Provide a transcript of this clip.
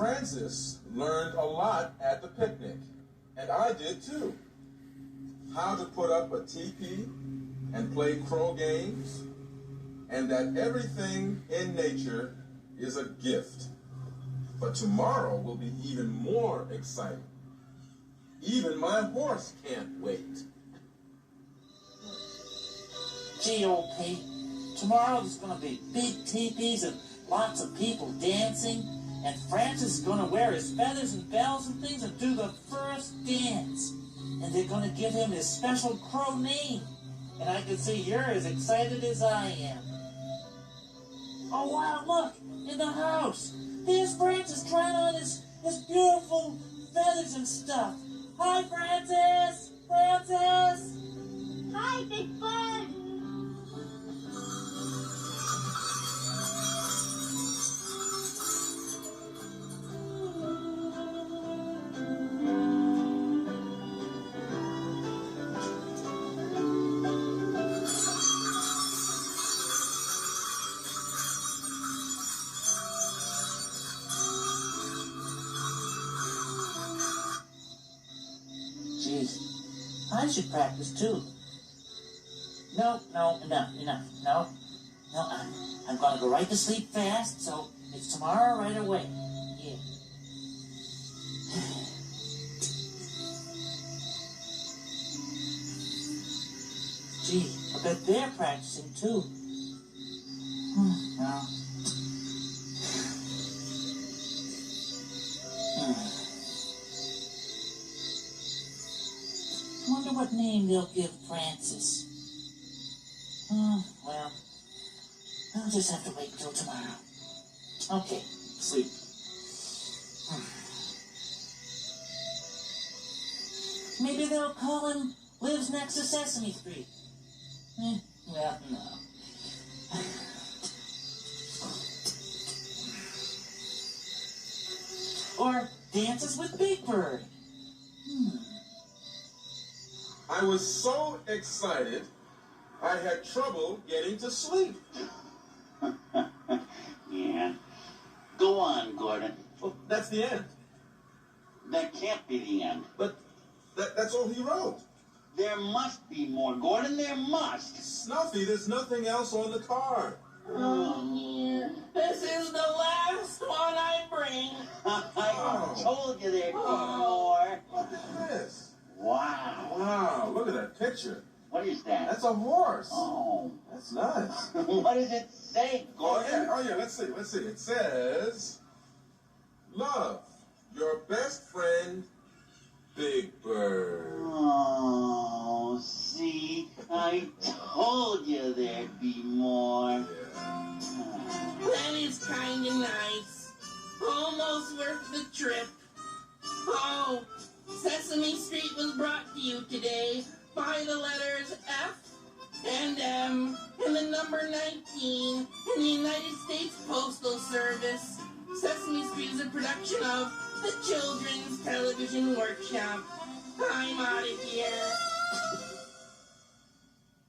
Francis learned a lot at the picnic, and I did too. How to put up a teepee and play crow games, and that everything in nature is a gift. But tomorrow will be even more exciting. Even my horse can't wait. Gee, old Pete, tomorrow there's going to be big teepees and lots of people dancing, and Francis is going to wear his feathers and bells and things and do the first dance. And they're going to give him his special crow name. And I can see you're as excited as I am. Oh, wow, look, in the house. There's Francis trying on his beautiful feathers and stuff. Hi, Francis! Francis! Hi, Big Bird! Geez, I should practice too. No, enough. No, I'm gonna go right to sleep fast, so it's tomorrow right away. Yeah. Gee, I bet they're practicing too. Well. Wonder what name they'll give Francis. Well, I'll just have to wait until tomorrow. Okay, sleep. Maybe they'll call him lives next to Sesame Street. Well, no. Or dances with Big Bird. I was so excited, I had trouble getting to sleep. Yeah. Go on, Gordon. Well, that's the end. That can't be the end. But that's all he wrote. There must be more, Gordon. There must. Snuffy, there's nothing else on the card. Oh, this is the last one I bring. I told you there'd be more. Look at this. Wow. Wow, look at that picture. What is that? That's a horse. Oh. That's nice. What does it say, Gordon? Oh, yeah, let's see. It says, love, your best friend, Big Bird. Oh, see? I told you there'd be more. Yeah. That is kind of nice. Almost worth the trip. Oh, Sesame Street was brought to you today by the letters F and M and the number 19 in the United States Postal Service. Sesame Street is a production of the Children's Television Workshop. I'm out of here.